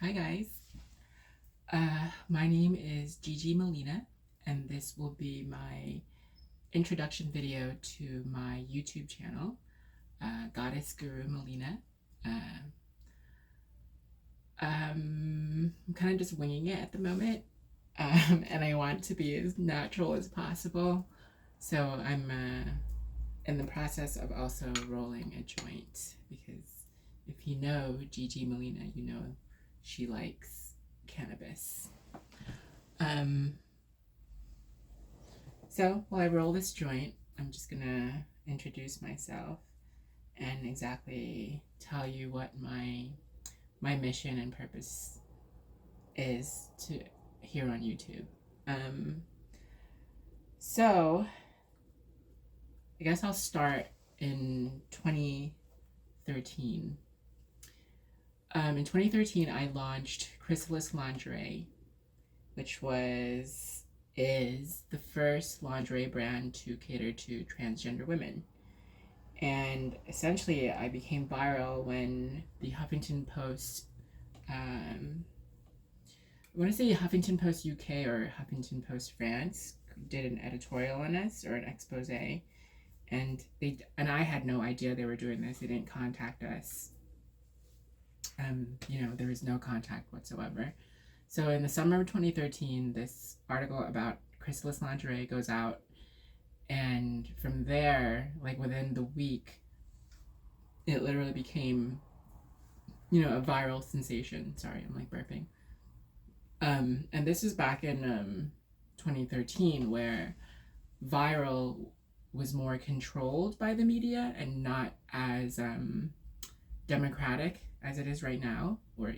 Hi guys, my name is Gigi Melina, and this will be my introduction video to my YouTube channel, Goddess Guru Melina. I'm kind of just winging it at the moment, and I want to be as natural as possible, so I'm in the process of also rolling a joint, because if you know Gigi Melina, you know she likes cannabis. So while I roll this joint, I'm just gonna introduce myself and exactly tell you what my mission and purpose is to here on YouTube. So I guess I'll start in 2013. In 2013, I launched Chrysalis Lingerie, which is the first lingerie brand to cater to transgender women. And essentially, I became viral when the Huffington Post, I want to say Huffington Post UK or Huffington Post France, did an editorial on us, or an expose, and I had no idea they were doing this. They didn't contact us. There was no contact whatsoever. So in the summer of 2013, this article about Chrysalis Lingerie goes out, and from there, like within the week, it literally became, a viral sensation. Sorry, I'm like burping. And this is back in 2013, where viral was more controlled by the media and not as democratic as it is right now, or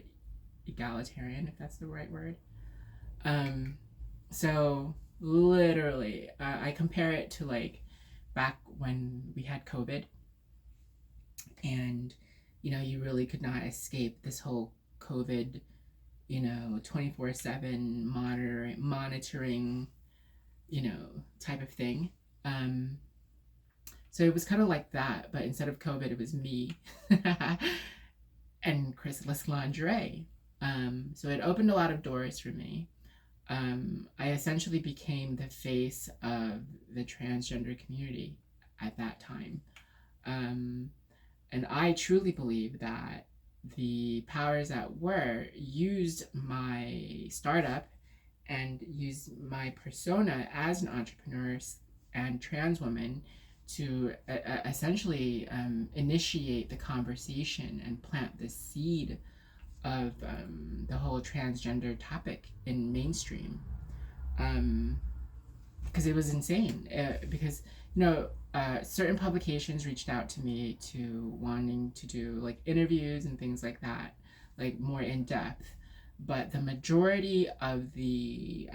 egalitarian, if that's the right word. So literally, I compare it to like back when we had COVID, and you really could not escape this whole COVID 24/7 monitoring type of thing. So it was kind of like that, but instead of COVID, it was me and Chrysalis Lingerie. So it opened a lot of doors for me. I essentially became the face of the transgender community at that time. And I truly believe that the powers that were used my startup and used my persona as an entrepreneur and trans woman to essentially initiate the conversation and plant the seed of the whole transgender topic in mainstream, because it was insane. Because certain publications reached out to me to wanting to do like interviews and things like that, like more in depth, but the majority of the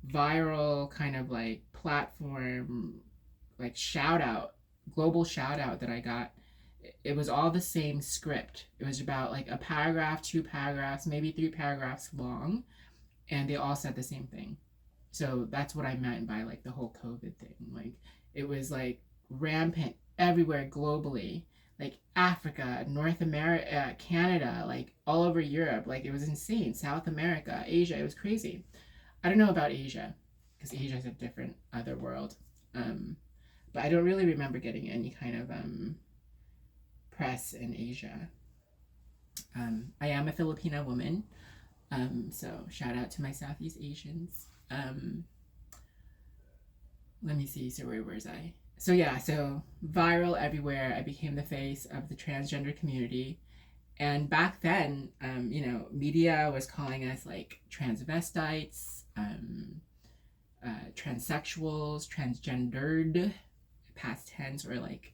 viral kind of like platform, like global shout out that I got, it was all the same script. It was about like a paragraph, 2 paragraphs, maybe 3 paragraphs long, and they all said the same thing. So that's what I meant by like the whole COVID thing. Like it was like rampant everywhere globally, like Africa, North America, Canada, like all over Europe. Like it was insane. South America, Asia, it was crazy. I don't know about Asia, because Asia is a different other world. But I don't really remember getting any kind of press in Asia. I am a Filipina woman, so shout out to my Southeast Asians. Let me see, so where was I? So viral everywhere. I became the face of the transgender community. And back then, media was calling us like transvestites, transsexuals, transgendered, past tense, or like,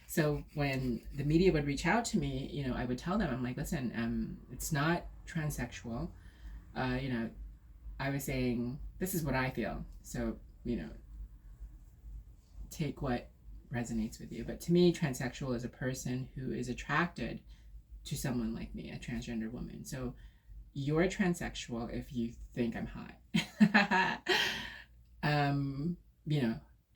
So when the media would reach out to me, I would tell them, I'm like, listen, it's not transsexual. I was saying, this is what I feel. So, take what resonates with you. But to me, transsexual is a person who is attracted to someone like me, a transgender woman. So you're transsexual if you think I'm hot.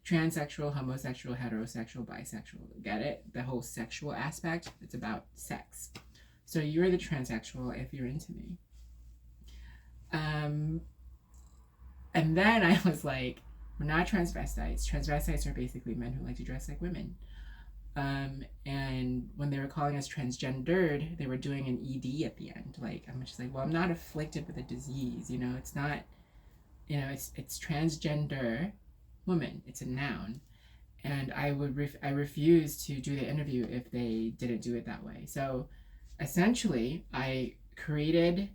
Transsexual, homosexual, heterosexual, bisexual. Get it? The whole sexual aspect. It's about sex. So you're the transsexual if you're into me. And then I was like, we're not transvestites. Transvestites are basically men who like to dress like women. And when they were calling us transgendered, they were doing an ED at the end. Like, I'm just like, well, I'm not afflicted with a disease, you know, it's not, you know, it's transgender woman. It's a noun. And I refused to do the interview if they didn't do it that way. So essentially, I created,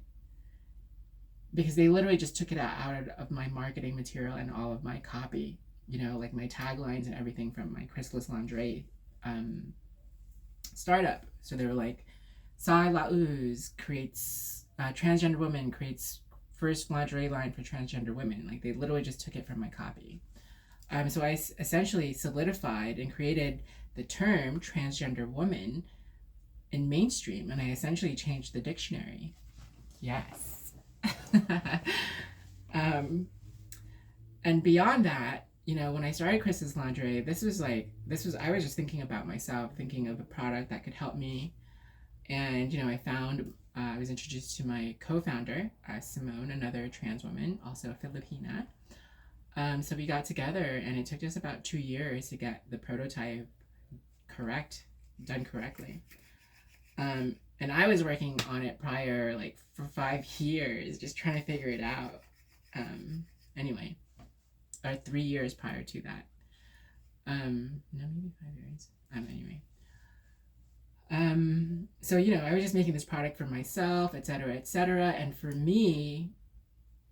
because they literally just took it out of my marketing material and all of my copy, you know, like my taglines and everything from my Chrysalis Lingerie startup. So they were like, Sai Lauz creates, transgender woman creates first lingerie line for transgender women. Like they literally just took it from my copy. So I essentially solidified and created the term transgender woman in mainstream, and I essentially changed the dictionary. Yes. And beyond that, you know, when I started Chris's Lingerie, I was just thinking about myself, thinking of a product that could help me. And, you know, I was introduced to my co-founder, Simone, another trans woman, also a Filipina. So we got together, and it took us about 2 years to get the prototype done correctly. And I was working on it prior, like for 5 years, just trying to figure it out. Anyway, or 3 years prior to that. No, maybe 5 years. Anyway. So, you know, I was just making this product for myself, et cetera, et cetera. And for me,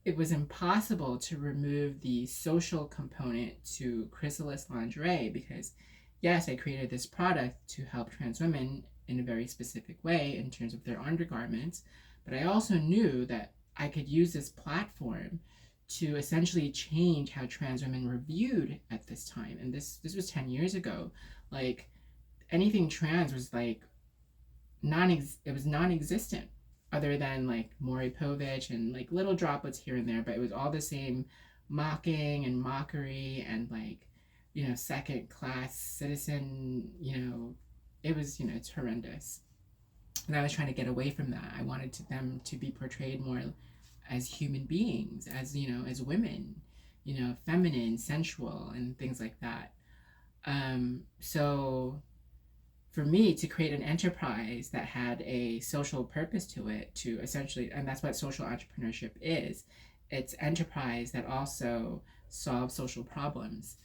it was impossible to remove the social component to Chrysalis Lingerie because, yes, I created this product to help trans women in a very specific way in terms of their undergarments, but I also knew that I could use this platform to essentially change how trans women were viewed at this time. And this was 10 years ago. Like, anything trans was like it was non-existent, other than like Maury Povich and like little droplets here and there, but it was all the same mocking and mockery and like, you know, second class citizen, you know, it was, you know, it's horrendous. And I was trying to get away from that. I wanted them to be portrayed more as human beings, as, you know, as women, you know, feminine, sensual, and things like that. So for me to create an enterprise that had a social purpose to it, to essentially, and that's what social entrepreneurship is, it's enterprise that also solves social problems.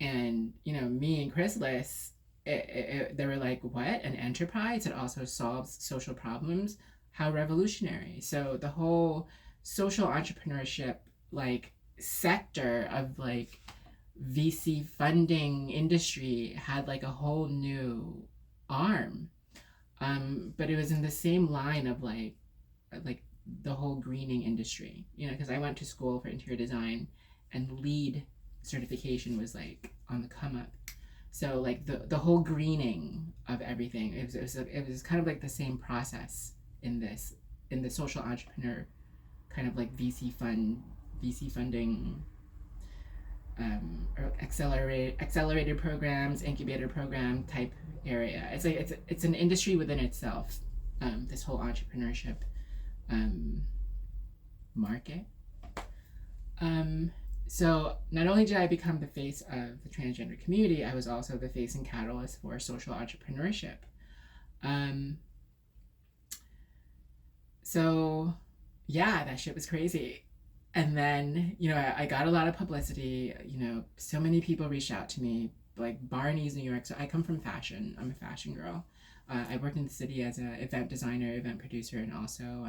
And, you know, me and Chrysalis, they were like, what, an enterprise that also solves social problems? How revolutionary. So the whole social entrepreneurship like sector of like VC funding industry had like a whole new arm, but it was in the same line of like the whole greening industry, you know, because I went to school for interior design and LEED certification was like on the come up. So like the whole greening of everything, it was kind of like the same process in the social entrepreneur kind of like VC funding, or accelerated programs, incubator program type area. It's like it's an industry within itself. This whole entrepreneurship market. So not only did I become the face of the transgender community, I was also the face and catalyst for social entrepreneurship. So yeah, that shit was crazy. And then, you know, I got a lot of publicity, you know, so many people reached out to me, like Barney's New York. So I come from fashion. I'm a fashion girl. I worked in the city as an event designer, event producer, and also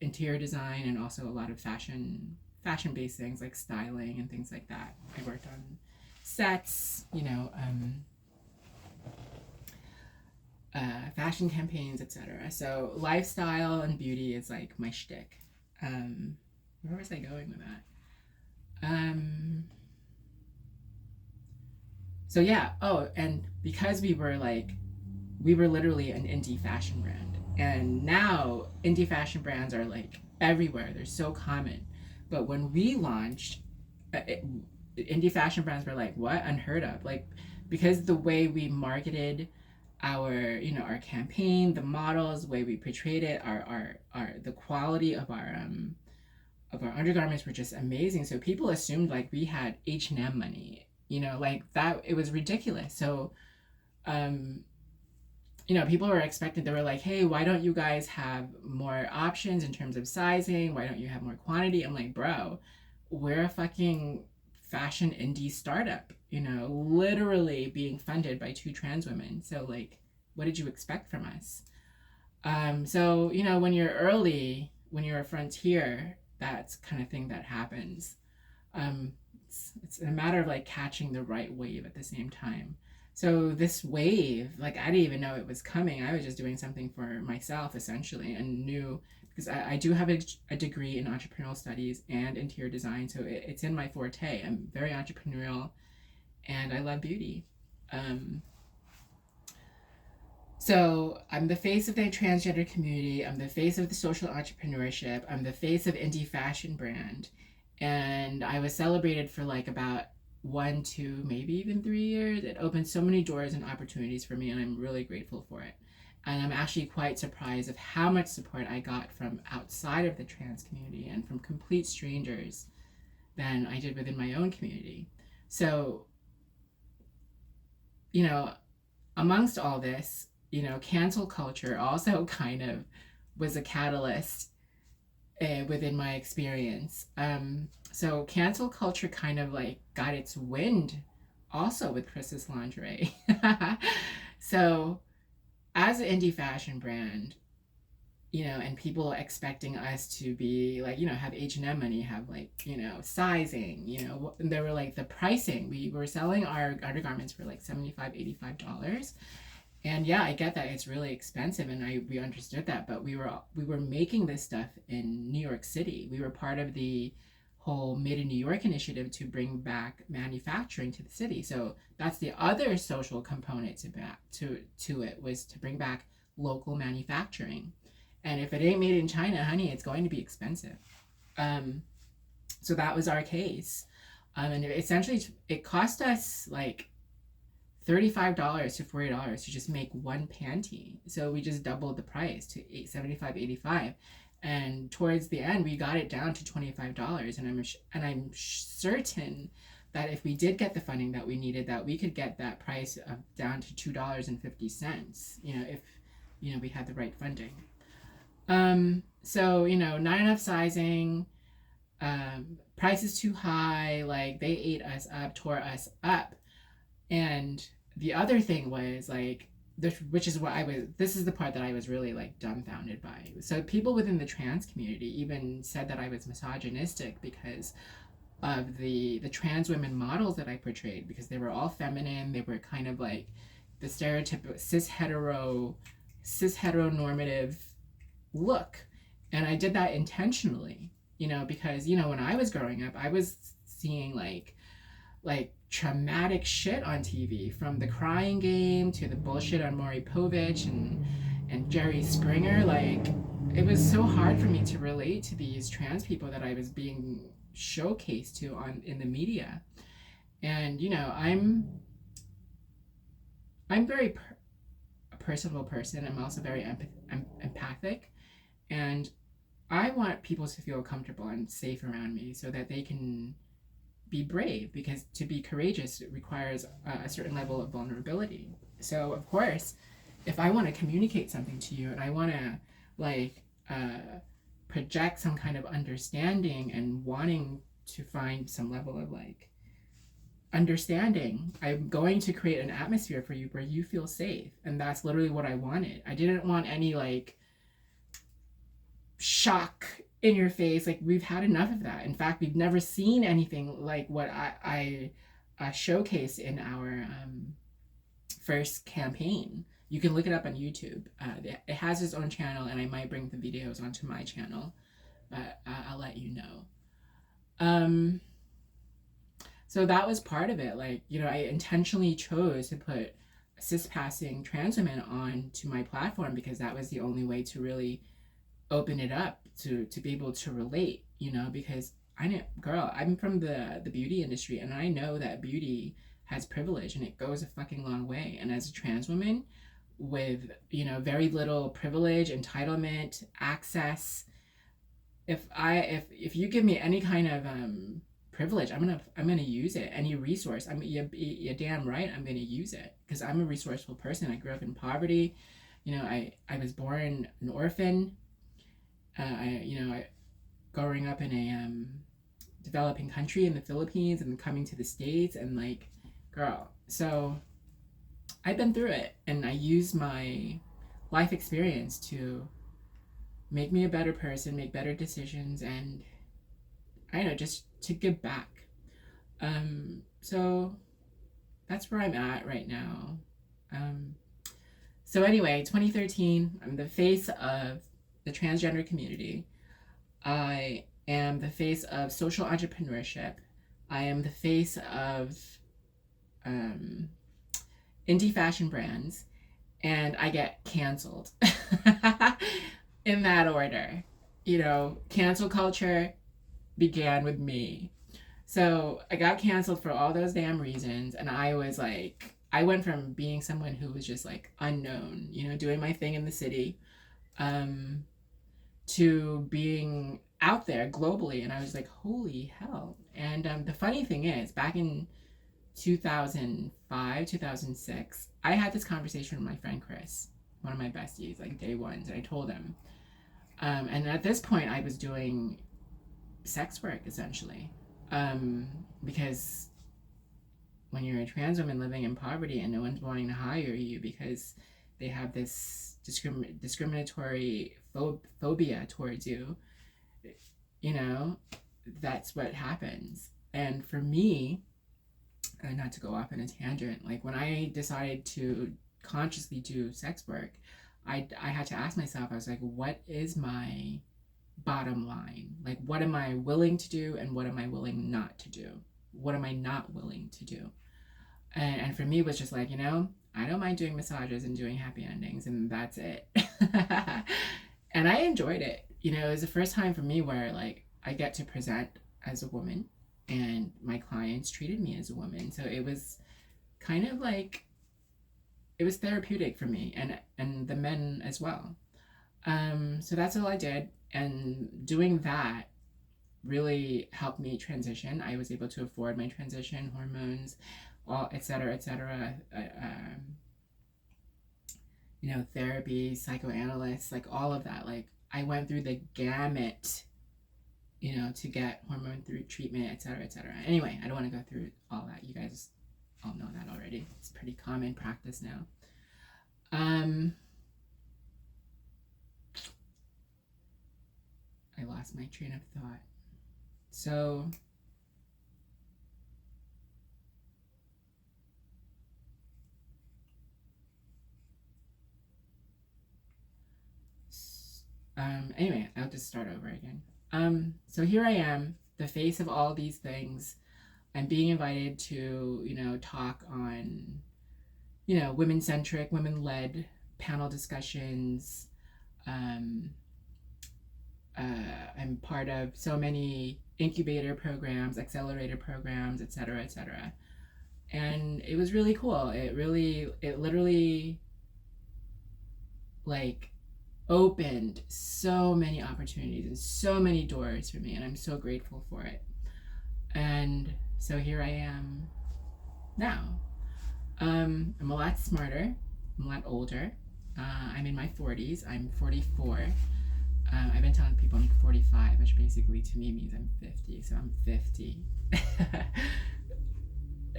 interior design, and also a lot of fashion-based things like styling and things like that. I worked on sets, you know, fashion campaigns, etc. So lifestyle and beauty is like my shtick. Where was I going with that? So yeah. Oh, and because we were literally an indie fashion brand, and now indie fashion brands are like everywhere. They're so common. But when we launched, indie fashion brands were like, what? Unheard of. Like, because the way we marketed our campaign, the models, the way we portrayed it, our the quality of our undergarments were just amazing. So people assumed like we had H&M money, like that. It was ridiculous. So um people were expecting, they were like, hey, why don't you guys have more options in terms of sizing? Why don't you have more quantity? I'm like, bro, we're a fucking fashion indie startup, literally being funded by two trans women. So like, what did you expect from us? So, when you're early, when you're a frontier, that's kind of thing that happens. It's a matter of like catching the right wave at the same time. So this wave, like I didn't even know it was coming. I was just doing something for myself essentially, and knew because I do have a degree in entrepreneurial studies and interior design, so it's in my forte. I'm very entrepreneurial, and I love beauty. Um, so I'm the face of the transgender community. I'm the face of the social entrepreneurship. I'm the face of indie fashion brand. And I was celebrated for like about 1, 2, maybe even 3 years. It opened so many doors and opportunities for me, and I'm really grateful for it. And I'm actually quite surprised of how much support I got from outside of the trans community and from complete strangers than I did within my own community. So, amongst all this, cancel culture also kind of was a catalyst within my experience. So cancel culture kind of like got its wind also with Chris's lingerie. So as an indie fashion brand, and people expecting us to be like, have H&M money, have like, sizing, and there were like the pricing. We were selling our undergarments for like $75, $85. And yeah, I get that it's really expensive, and we understood that, but we were making this stuff in New York City. We were part of the whole Made in New York initiative to bring back manufacturing to the city. So that's the other social component to it, was to bring back local manufacturing. And if it ain't made in China, honey, it's going to be expensive. So that was our case. And essentially it cost us like $35 to $40 to just make one panty. So we just doubled the price to $75, $85, and towards the end we got it down to $25. And I'm certain that if we did get the funding that we needed, that we could get that price down to $2.50. If we had the right funding. So not enough sizing. Price is too high. Like they ate us up, tore us up. And the other thing was like, which is what this is the part that I was really like dumbfounded by. So people within the trans community even said that I was misogynistic because of the trans women models that I portrayed, because they were all feminine. They were kind of like the stereotypical cis heteronormative look. And I did that intentionally, because, when I was growing up, I was seeing like traumatic shit on TV, from The Crying Game to the bullshit on Maury Povich and Jerry Springer. Like, it was so hard for me to relate to these trans people that I was being showcased to in the media. And I'm very a personable person. I'm also very empathic, and I want people to feel comfortable and safe around me so that they can be brave, because to be courageous, it requires a certain level of vulnerability. So of course, if I want to communicate something to you and I want to like project some kind of understanding and wanting to find some level of like understanding, I'm going to create an atmosphere for you where you feel safe. And that's literally what I wanted. I didn't want any like shock in your face. Like, we've had enough of that. In fact, we've never seen anything like what I showcased in our first campaign. You can look it up on YouTube. It has its own channel, and I might bring the videos onto my channel, but I'll let you know. So that was part of it. Like, I intentionally chose to put cis-passing trans women on to my platform because that was the only way to really open it up to be able to relate, because I'm from the beauty industry, and I know that beauty has privilege and it goes a fucking long way. And as a trans woman, with, very little privilege, entitlement, access. If you give me any kind of privilege, I'm gonna use it. Any resource, you're damn right, I'm gonna use it, because I'm a resourceful person. I grew up in poverty. I was born an orphan. I growing up in a developing country in the Philippines, and coming to the States, and like, girl, so I've been through it, and I use my life experience to make me a better person, make better decisions, and I don't know, just to give back. So that's where I'm at right now. Um, so anyway, 2013, I'm the face of the transgender community. I am the face of social entrepreneurship. I am the face of um, indie fashion brands, and I get canceled in that order. Cancel culture began with me. So I got canceled for all those damn reasons, and I was like, I went from being someone who was just like unknown, doing my thing in the city, um, to being out there globally, and I was like, holy hell. And the funny thing is, back in 2005, 2006, I had this conversation with my friend Chris, one of my besties, like day ones, and I told him. And at this point, I was doing sex work, essentially. Because when you're a trans woman living in poverty and no one's wanting to hire you because they have this discriminatory phobia towards you, that's what happens. And for me, not to go off on a tangent, like when I decided to consciously do sex work, I had to ask myself, I was like, what is my bottom line? Like, what am I willing to do, and what am I willing not to do? What am I not willing to do? And for me, it was just like, I don't mind doing massages and doing happy endings, and that's it. And I enjoyed it. It was the first time for me where, like, I get to present as a woman, and my clients treated me as a woman. So it was kind of like, it was therapeutic for me, and the men as well. So that's all I did. And doing that really helped me transition. I was able to afford my transition, hormones, all, et cetera, et cetera. Therapy, psychoanalysts, like all of that. Like, I went through the gamut, to get hormone through treatment, et cetera, et cetera. Anyway, I don't want to go through all that. You guys all know that already. It's pretty common practice now. I lost my train of thought. So, anyway, I'll just start over again. So here I am, the face of all these things. I'm being invited to, talk on, women-centric, women-led panel discussions. I'm part of so many incubator programs, accelerator programs, et cetera, et cetera. And it was really cool. It literally, like, opened so many opportunities and so many doors for me, and I'm so grateful for it. And so here I am now. I'm a lot smarter. I'm a lot older. I'm in my 40s. I'm 44. I've been telling people I'm 45, which basically to me means I'm 50. So I'm 50.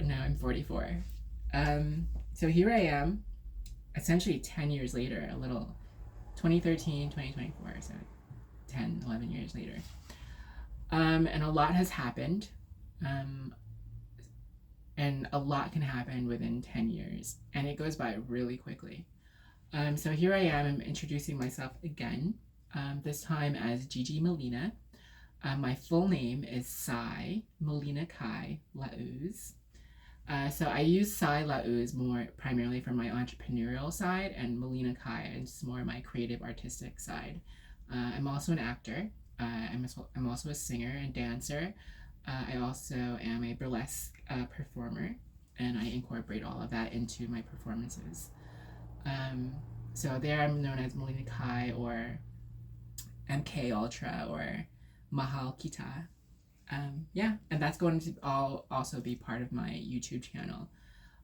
Now I'm 44. So here I am, essentially 10 years later, 2013, 2024, so 10, 11 years later. And a lot has happened. And a lot can happen within 10 years. And it goes by really quickly. So here I am, I'm introducing myself again, this time as Gigi Melina. My full name is Sai Melina Kai Lauz. So I use Sai Lauz more primarily for my entrepreneurial side, and Melina Kai is more my creative artistic side. I'm also an actor. I'm also a singer and dancer. I also am a burlesque performer, and I incorporate all of that into my performances. Um, so there I'm known as Melina Kai or MK Ultra or Mahal Kita. Yeah, and that's going to all also be part of my YouTube channel.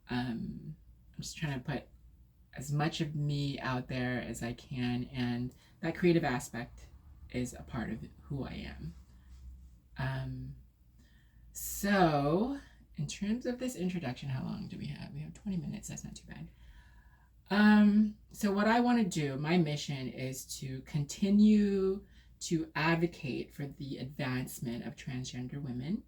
I'm just trying to put as much of me out there as I can, and that creative aspect is a part of who I am. So, in terms of this introduction, how long do we have? We have 20 minutes. That's not too bad. So what I want to do, my mission is to continue to advocate for the advancement of transgender women.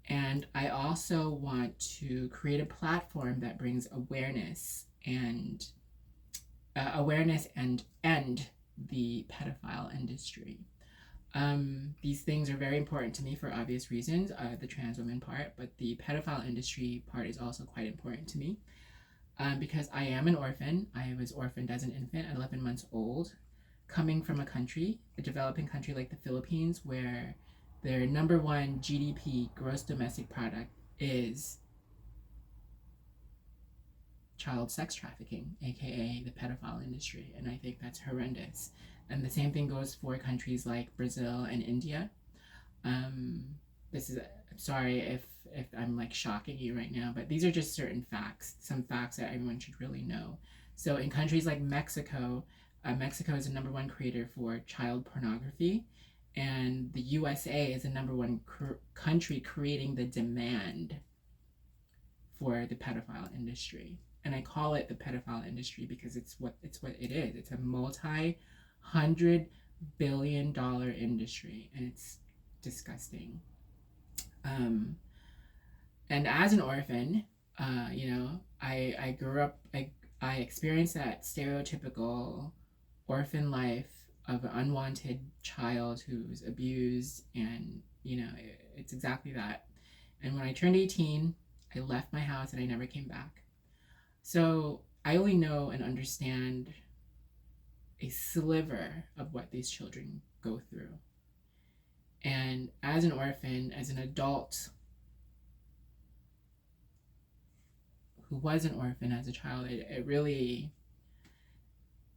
And I also want to create a platform that brings awareness and end the pedophile industry. These things are very important to me for obvious reasons, the trans women part, but the pedophile industry part is also quite important to me. Because I am an orphan. I was orphaned as an infant at 11 months old, coming from a developing country like the Philippines, where their number one GDP, gross domestic product, is child sex trafficking, aka the pedophile industry. And I think that's horrendous. And the same thing goes for countries like Brazil and India. I'm sorry if I'm like shocking you right now, but these are just certain facts, some facts that everyone should really know. So in countries like Mexico, Mexico is the number one creator for child pornography, and the USA is the number one country creating the demand for the pedophile industry. And I call it the pedophile industry because it's what it is. It's a multi-$100 billion industry, and it's disgusting. And as an orphan, I grew up, I experienced that stereotypical orphan life of an unwanted child who's abused, and, it's exactly that. And when I turned 18, I left my house and I never came back. So I only know and understand a sliver of what these children go through. And as an orphan, as an adult who was an orphan as a child, it really,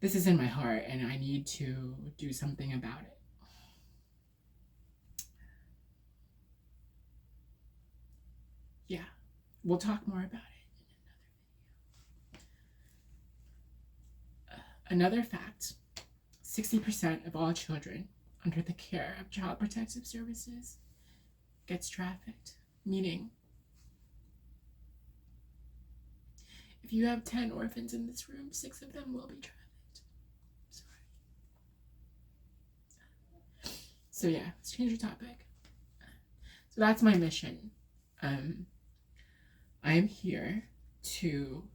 this is in my heart, and I need to do something about it. Yeah, we'll talk more about it in another video. Another fact, 60% of all children under the care of Child Protective Services gets trafficked, meaning if you have 10 orphans in this room, 6 of them will be trafficked. Sorry. So yeah, let's change the topic. So that's my mission. I am here to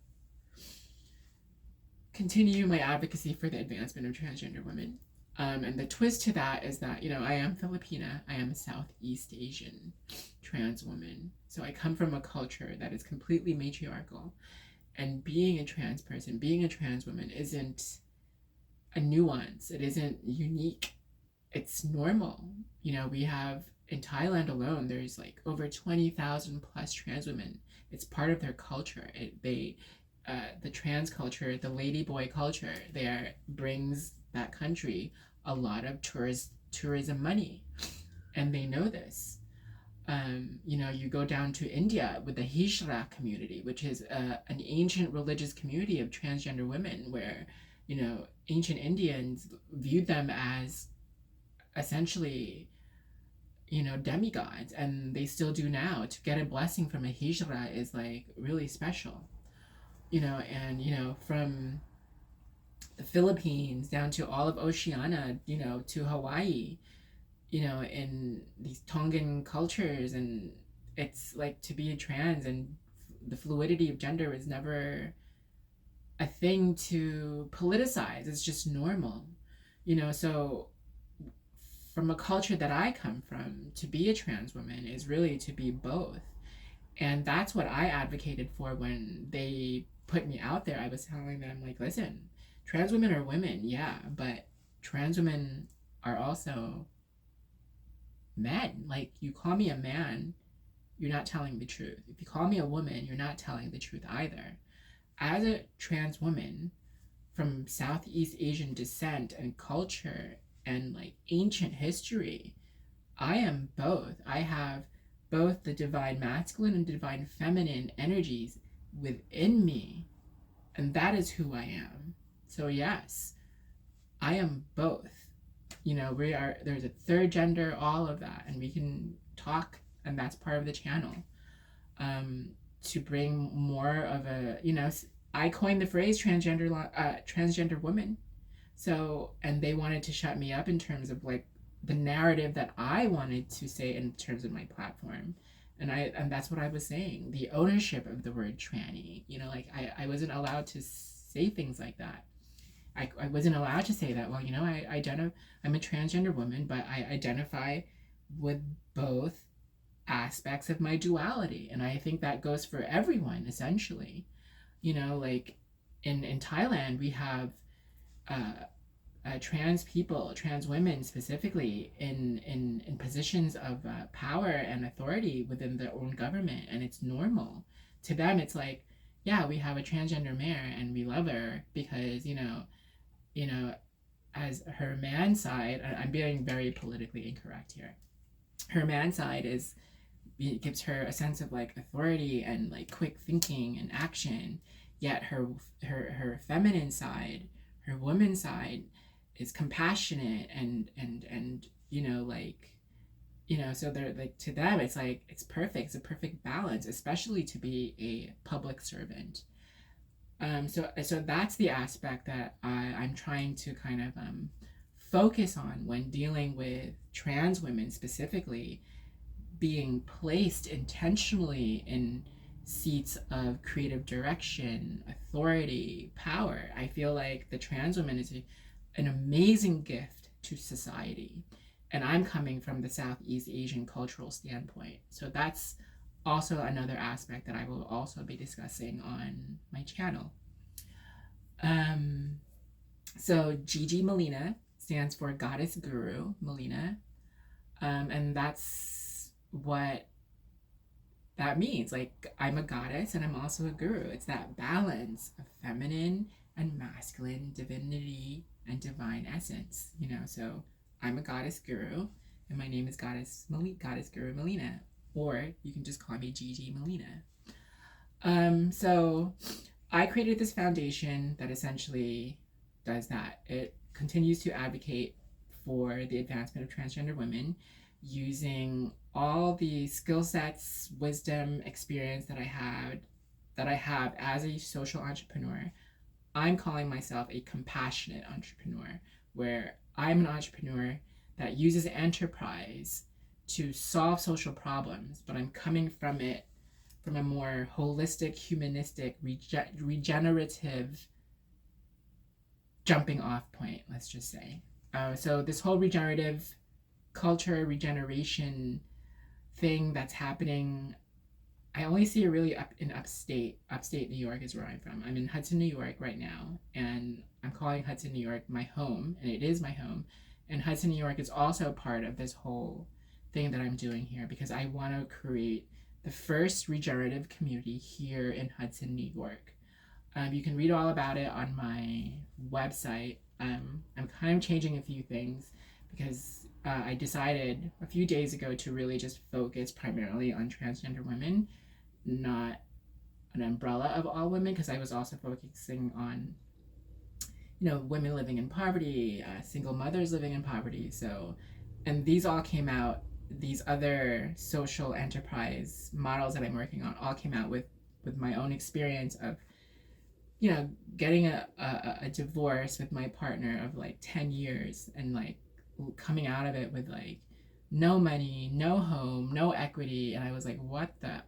continue my advocacy for the advancement of transgender women. And the twist to that is that, I am Filipina. I am a Southeast Asian trans woman. So I come from a culture that is completely matriarchal. And being a trans person, being a trans woman isn't a nuance. It isn't unique. It's normal. We have, in Thailand alone, there's like over 20,000 plus trans women. It's part of their culture. The trans culture, the ladyboy culture, brings that country a lot of tourism money, and they know this. You go down to India with the Hijra community, which is an ancient religious community of transgender women, where ancient Indians viewed them as essentially demigods, and they still do now. To get a blessing from a Hijra is like really special. From the Philippines down to all of Oceania, to Hawaii, in these Tongan cultures, and it's like to be a trans and the fluidity of gender is never a thing to politicize. It's just normal, so from a culture that I come from, to be a trans woman is really to be both. And that's what I advocated for when they put me out there. I was telling them, like, listen, trans women are women, yeah, but trans women are also men. Like, you call me a man, you're not telling the truth. If you call me a woman, you're not telling the truth either. As a trans woman, from Southeast Asian descent and culture and like ancient history. I am both. I have both the divine masculine and divine feminine energies within me, and that is who I am. So yes, I am both. We are, there's a third gender, all of that, and we can talk, and that's part of the channel. To bring more of I coined the phrase transgender woman. So, and they wanted to shut me up in terms of like the narrative that I wanted to say in terms of my platform. And that's what I was saying. The ownership of the word tranny. I wasn't allowed to say things like that. I wasn't allowed to say that. Well, I'm a transgender woman, but I identify with both aspects of my duality. And I think that goes for everyone, essentially. Like in Thailand, we have trans people, trans women specifically, in positions of power and authority within their own government, and it's normal to them. It's like, yeah, we have a transgender mayor and we love her because as her man side, I'm being very politically incorrect here. Her man side gives her a sense of like authority and like quick thinking and action, yet her feminine side, her woman side, is compassionate and so they're like, to them it's like it's perfect. It's a perfect balance, especially to be a public servant. So that's the aspect that I'm trying to kind of focus on when dealing with trans women, specifically being placed intentionally in seats of creative direction, authority, power. I feel like the trans woman is an amazing gift to society. And I'm coming from the Southeast Asian cultural standpoint. So that's also another aspect that I will also be discussing on my channel. So GG Melina stands for Goddess Guru Melina. And that's what that means. Like, I'm a goddess and I'm also a guru. It's that balance of feminine and masculine divinity and divine essence, so I'm a goddess guru and my name is Goddess Guru Melina, or you can just call me GG Melina. So I created this foundation that essentially does that. It continues to advocate for the advancement of transgender women using all the skill sets, wisdom, experience that I have as a social entrepreneur. I'm calling myself a compassionate entrepreneur, where I'm an entrepreneur that uses enterprise to solve social problems, but I'm coming from it from a more holistic, humanistic, regenerative jumping off point, let's just say. So this whole regenerative culture, regeneration thing that's happening, I only see it really up in upstate New York is where I'm from. I'm in Hudson, New York right now, and I'm calling Hudson, New York my home, and it is my home. And Hudson, New York is also part of this whole thing that I'm doing here because I want to create the first regenerative community here in Hudson, New York. You can read all about it on my website. I'm kind of changing a few things because I decided a few days ago to really just focus primarily on transgender women, not an umbrella of all women, because I was also focusing on women living in poverty, single mothers living in poverty. So, and these all came out, these other social enterprise models that I'm working on all came out with my own experience of getting a divorce with my partner of like 10 years and like coming out of it with like no money, no home, no equity. And I was like, what the?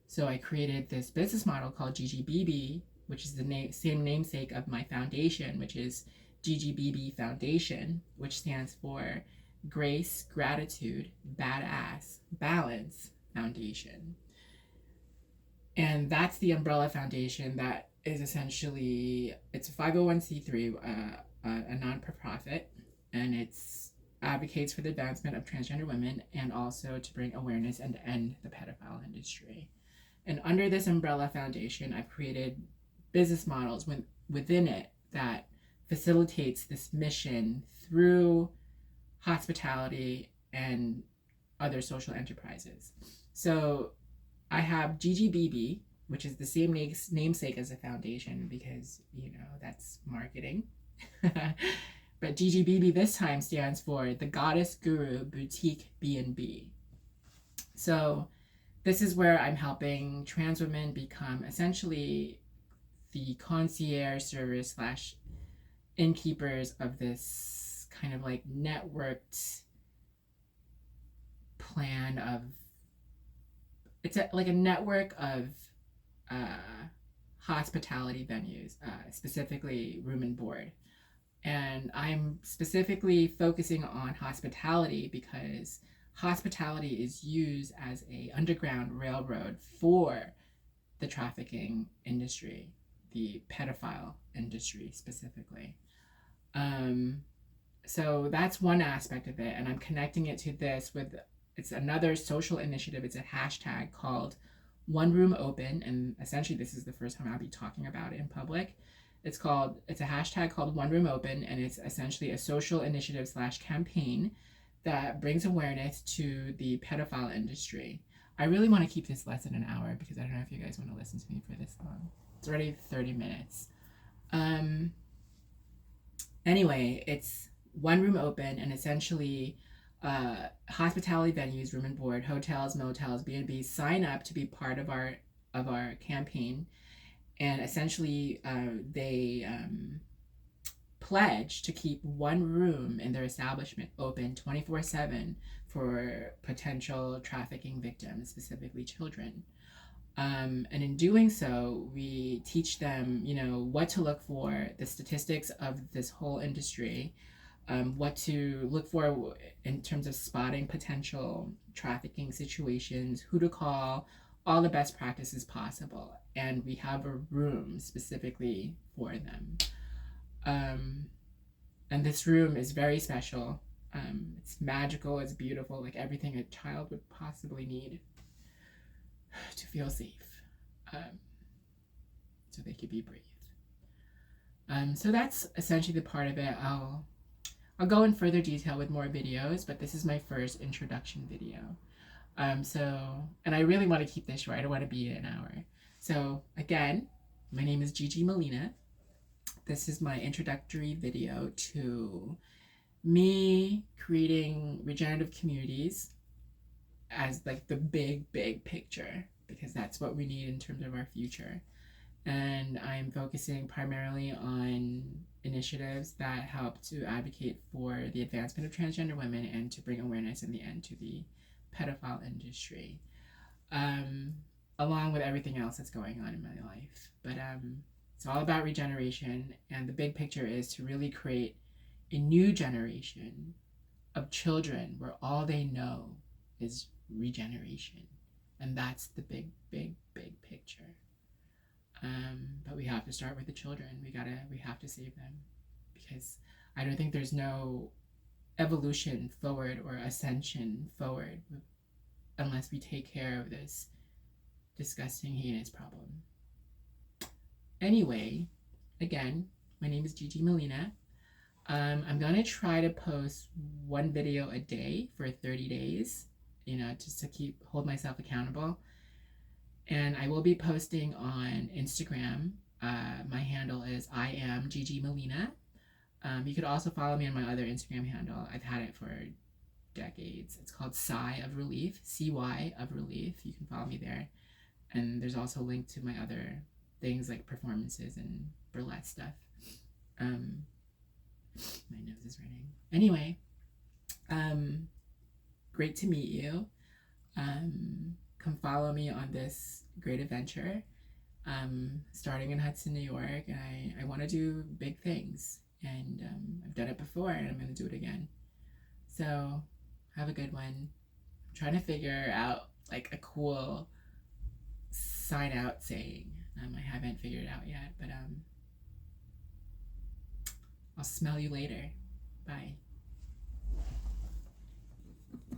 So I created this business model called GGBB, which is the same namesake of my foundation, which is GGBB Foundation, which stands for Grace, Gratitude, Badass, Balance Foundation. And that's the umbrella foundation that is essentially, it's a 501c3, a non-profit, and it's advocates for the advancement of transgender women and also to bring awareness and end the pedophile industry. And under this umbrella foundation, I've created business models within it that facilitates this mission through hospitality and other social enterprises. So I have GGBB, which is the same namesake as the foundation because, that's marketing. But GGBB this time stands for the Goddess Guru Boutique B&B. So this is where I'm helping trans women become essentially the concierge service / innkeepers of this kind of like networked plan of, it's like a network of hospitality venues, specifically room and board. And I'm specifically focusing on hospitality because hospitality is used as a underground railroad for the trafficking industry, the pedophile industry specifically. So that's one aspect of it, and I'm connecting it to this with, it's another social initiative. It's a hashtag called One Room Open, and essentially this is the first time I'll be talking about it in public. It's a hashtag called One Room Open, and it's essentially a social initiative / campaign that brings awareness to the pedophile industry. I really want to keep this less than an hour because I don't know if you guys want to listen to me for this long. It's already 30 minutes. Anyway, it's One Room Open, and essentially hospitality venues, room and board, hotels, motels, B&Bs sign up to be part of our campaign. And essentially, they pledge to keep one room in their establishment open 24/7 for potential trafficking victims, specifically children. And in doing so, we teach them, what to look for, the statistics of this whole industry, what to look for in terms of spotting potential trafficking situations, who to call, all the best practices possible. And we have a room specifically for them. And this room is very special. It's magical, it's beautiful, like everything a child would possibly need to feel safe, so they could be brave. So that's essentially the part of it. I'll go in further detail with more videos, but this is my first introduction video. And I really want to keep this short. I don't want to be an hour. So again, my name is Gigi Molina. This is my introductory video to me creating regenerative communities as like the big picture, because that's what we need in terms of our future. And I'm focusing primarily on initiatives that help to advocate for the advancement of transgender women and to bring awareness in the end to the pedophile industry, along with everything else that's going on in my life. But it's all about regeneration, and the big picture is to really create a new generation of children where all they know is regeneration, and that's the big picture. But we have to start with the children. We have to save them, because I don't think there's no evolution forward or ascension forward unless we take care of this disgusting, heinous problem. Anyway, again, my name is Gigi Molina. I'm gonna try to post one video a day for 30 days, just to hold myself accountable. And I will be posting on Instagram. My handle is I am Gigi Molina. You could also follow me on my other Instagram handle. I've had it for decades. It's called Sigh of Relief, CY of Relief. You can follow me there. And there's also a link to my other things like performances and burlesque stuff. My nose is running. Anyway, great to meet you. Come follow me on this great adventure. Starting in Hudson, New York, and I want to do big things. And I've done it before, and I'm going to do it again. So have a good one. I'm trying to figure out like a cool sign out saying. I haven't figured it out yet, but I'll smell you later. Bye.